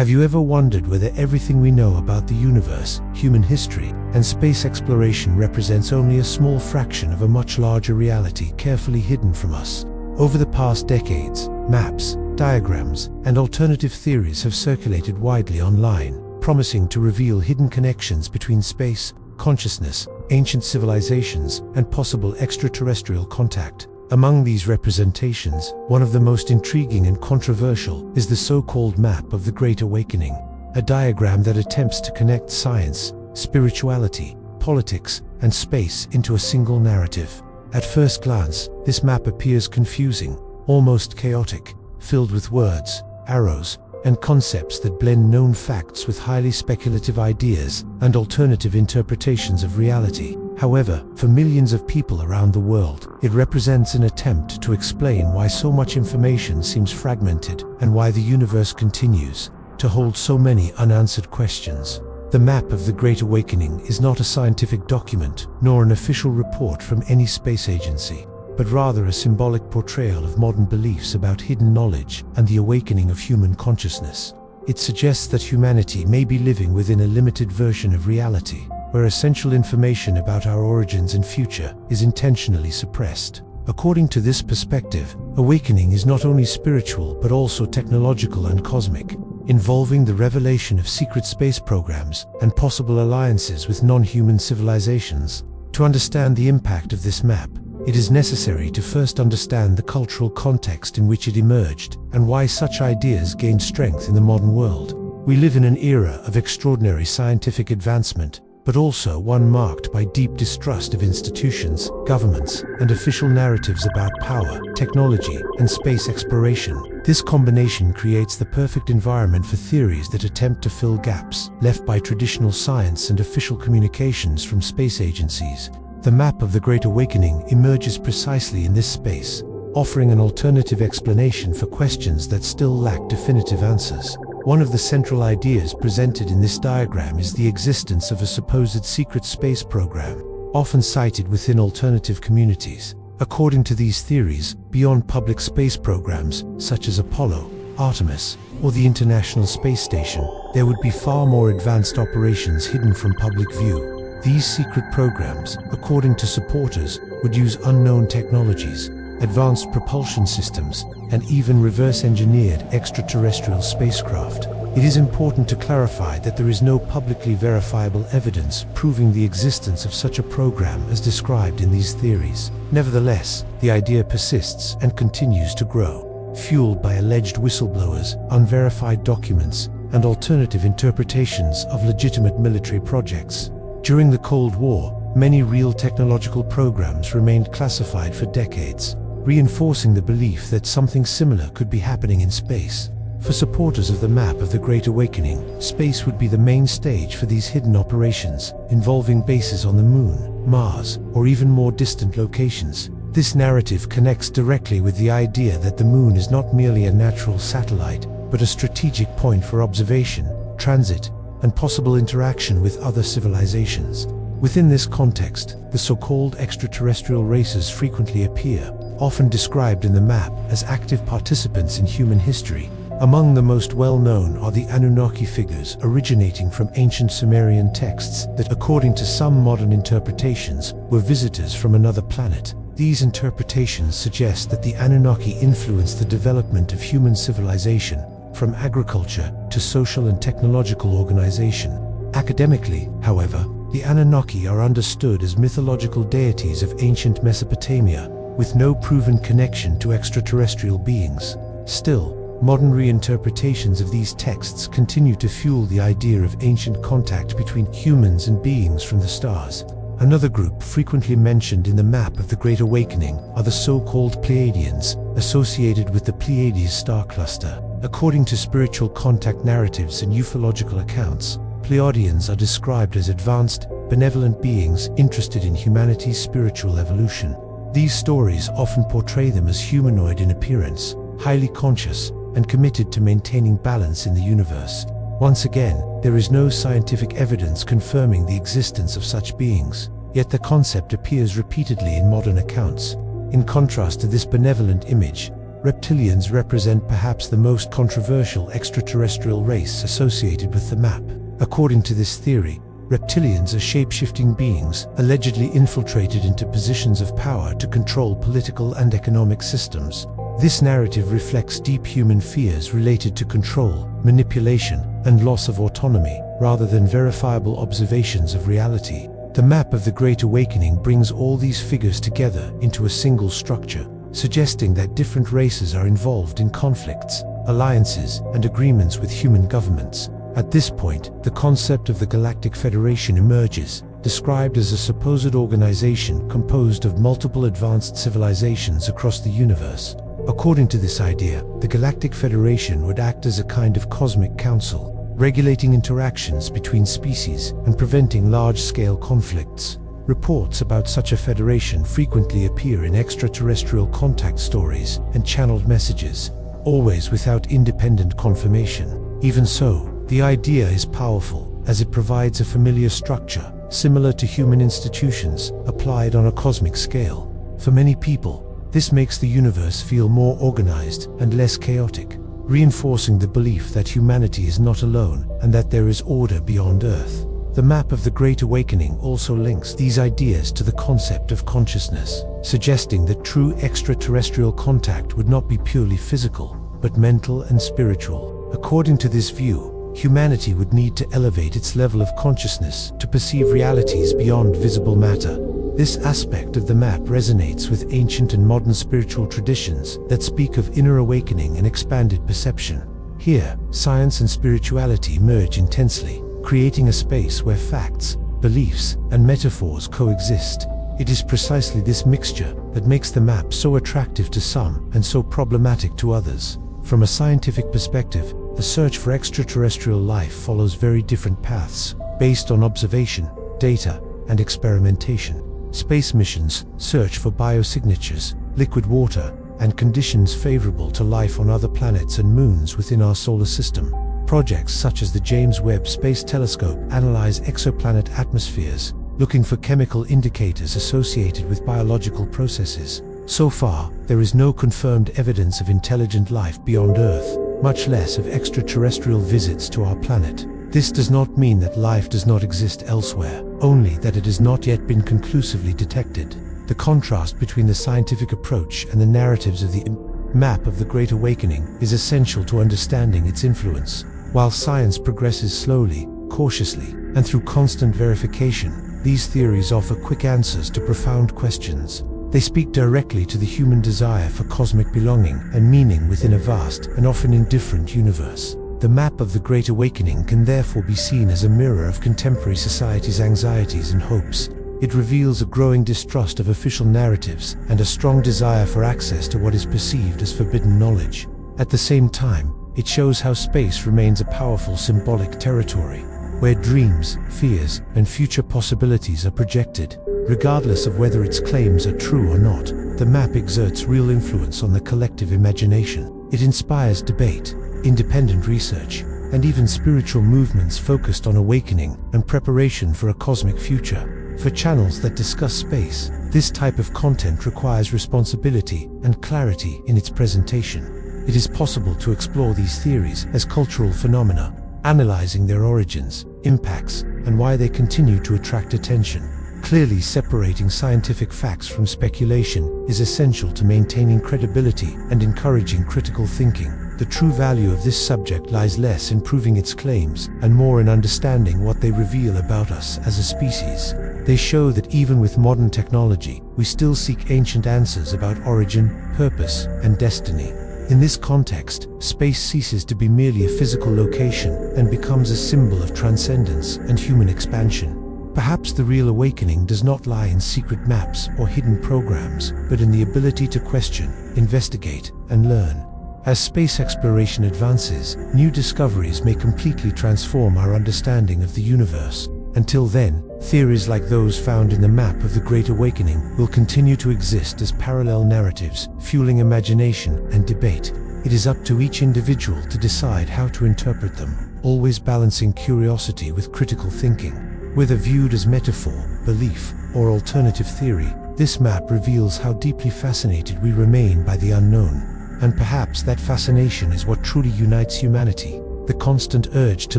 Have you ever wondered whether everything we know about the universe, human history, and space exploration represents only a small fraction of a much larger reality carefully hidden from us? Over the past decades, maps, diagrams, and alternative theories have circulated widely online, promising to reveal hidden connections between space, consciousness, ancient civilizations, and possible extraterrestrial contact. Among these representations, one of the most intriguing and controversial is the so-called map of the Great Awakening, a diagram that attempts to connect science, spirituality, politics, and space into a single narrative. At first glance, this map appears confusing, almost chaotic, filled with words, arrows, and concepts that blend known facts with highly speculative ideas and alternative interpretations of reality. However, for millions of people around the world, it represents an attempt to explain why so much information seems fragmented and why the universe continues to hold so many unanswered questions. The map of the Great Awakening is not a scientific document, nor an official report from any space agency, but rather a symbolic portrayal of modern beliefs about hidden knowledge and the awakening of human consciousness. It suggests that humanity may be living within a limited version of reality, where essential information about our origins and future is intentionally suppressed. According to this perspective, awakening is not only spiritual but also technological and cosmic, involving the revelation of secret space programs and possible alliances with non-human civilizations. To understand the impact of this map, it is necessary to first understand the cultural context in which it emerged and why such ideas gained strength in the modern world. We live in an era of extraordinary scientific advancement, but also one marked by deep distrust of institutions, governments, and official narratives about power, technology, and space exploration. This combination creates the perfect environment for theories that attempt to fill gaps left by traditional science and official communications from space agencies. The map of the Great Awakening emerges precisely in this space, offering an alternative explanation for questions that still lack definitive answers. One of the central ideas presented in this diagram is the existence of a supposed secret space program, often cited within alternative communities. According to these theories, beyond public space programs such as Apollo, Artemis, or the International Space Station, there would be far more advanced operations hidden from public view. These secret programs, according to supporters, would use unknown technologies, advanced propulsion systems, and even reverse-engineered extraterrestrial spacecraft. It is important to clarify that there is no publicly verifiable evidence proving the existence of such a program as described in these theories. Nevertheless, the idea persists and continues to grow, fueled by alleged whistleblowers, unverified documents, and alternative interpretations of legitimate military projects. During the Cold War, many real technological programs remained classified for decades, reinforcing the belief that something similar could be happening in space. For supporters of the map of the Great Awakening, space would be the main stage for these hidden operations, involving bases on the Moon, Mars, or even more distant locations. This narrative connects directly with the idea that the Moon is not merely a natural satellite, but a strategic point for observation, transit, and possible interaction with other civilizations. Within this context, the so-called extraterrestrial races frequently appear, often described in the map as active participants in human history. Among the most well-known are the Anunnaki figures originating from ancient Sumerian texts that, according to some modern interpretations, were visitors from another planet. These interpretations suggest that the Anunnaki influenced the development of human civilization, from agriculture to social and technological organization. Academically, however, the Anunnaki are understood as mythological deities of ancient Mesopotamia, with no proven connection to extraterrestrial beings. Still, modern reinterpretations of these texts continue to fuel the idea of ancient contact between humans and beings from the stars. Another group frequently mentioned in the map of the Great Awakening are the so-called Pleiadians, associated with the Pleiades star cluster. According to spiritual contact narratives and ufological accounts, Pleiadians are described as advanced, benevolent beings interested in humanity's spiritual evolution. These stories often portray them as humanoid in appearance, highly conscious, and committed to maintaining balance in the universe. Once again, there is no scientific evidence confirming the existence of such beings, yet the concept appears repeatedly in modern accounts. In contrast to this benevolent image, reptilians represent perhaps the most controversial extraterrestrial race associated with the map. According to this theory, reptilians are shape-shifting beings, allegedly infiltrated into positions of power to control political and economic systems. This narrative reflects deep human fears related to control, manipulation, and loss of autonomy, rather than verifiable observations of reality. The map of the Great Awakening brings all these figures together into a single structure, suggesting that different races are involved in conflicts, alliances, and agreements with human governments. At this point, the concept of the Galactic Federation emerges, described as a supposed organization composed of multiple advanced civilizations across the universe. According to this idea, the Galactic Federation would act as a kind of cosmic council, regulating interactions between species and preventing large-scale conflicts. Reports about such a federation frequently appear in extraterrestrial contact stories and channeled messages, always without independent confirmation. Even so, the idea is powerful, as it provides a familiar structure, similar to human institutions, applied on a cosmic scale. For many people, this makes the universe feel more organized and less chaotic, reinforcing the belief that humanity is not alone and that there is order beyond Earth. The map of the Great Awakening also links these ideas to the concept of consciousness, suggesting that true extraterrestrial contact would not be purely physical, but mental and spiritual. According to this view, humanity would need to elevate its level of consciousness to perceive realities beyond visible matter. This aspect of the map resonates with ancient and modern spiritual traditions that speak of inner awakening and expanded perception. Here, science and spirituality merge intensely, creating a space where facts, beliefs, and metaphors coexist. It is precisely this mixture that makes the map so attractive to some and so problematic to others. From a scientific perspective, the search for extraterrestrial life follows very different paths, based on observation, data, and experimentation. Space missions search for biosignatures, liquid water, and conditions favorable to life on other planets and moons within our solar system. Projects such as the James Webb Space Telescope analyze exoplanet atmospheres, looking for chemical indicators associated with biological processes. So far, there is no confirmed evidence of intelligent life beyond Earth, much less of extraterrestrial visits to our planet. This does not mean that life does not exist elsewhere, only that it has not yet been conclusively detected. The contrast between the scientific approach and the narratives of the map of the Great Awakening is essential to understanding its influence. While science progresses slowly, cautiously, and through constant verification, these theories offer quick answers to profound questions. They speak directly to the human desire for cosmic belonging and meaning within a vast and often indifferent universe. The map of the Great Awakening can therefore be seen as a mirror of contemporary society's anxieties and hopes. It reveals a growing distrust of official narratives and a strong desire for access to what is perceived as forbidden knowledge. At the same time, it shows how space remains a powerful symbolic territory, where dreams, fears, and future possibilities are projected. Regardless of whether its claims are true or not, the map exerts real influence on the collective imagination. It inspires debate, independent research, and even spiritual movements focused on awakening and preparation for a cosmic future. For channels that discuss space, this type of content requires responsibility and clarity in its presentation. It is possible to explore these theories as cultural phenomena, analyzing their origins, impacts, and why they continue to attract attention. Clearly separating scientific facts from speculation is essential to maintaining credibility and encouraging critical thinking. The true value of this subject lies less in proving its claims and more in understanding what they reveal about us as a species. They show that even with modern technology, we still seek ancient answers about origin, purpose, and destiny. In this context, space ceases to be merely a physical location and becomes a symbol of transcendence and human expansion. Perhaps the real awakening does not lie in secret maps or hidden programs, but in the ability to question, investigate, and learn. As space exploration advances, new discoveries may completely transform our understanding of the universe. Until then, theories like those found in the map of the Great Awakening will continue to exist as parallel narratives, fueling imagination and debate. It is up to each individual to decide how to interpret them, always balancing curiosity with critical thinking. Whether viewed as metaphor, belief, or alternative theory, this map reveals how deeply fascinated we remain by the unknown. And perhaps that fascination is what truly unites humanity, the constant urge to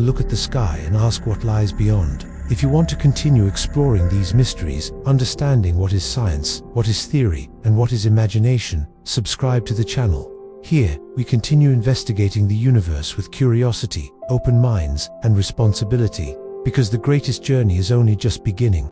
look at the sky and ask what lies beyond. If you want to continue exploring these mysteries, understanding what is science, what is theory, and what is imagination, subscribe to the channel. Here, we continue investigating the universe with curiosity, open minds, and responsibility, because the greatest journey is only just beginning.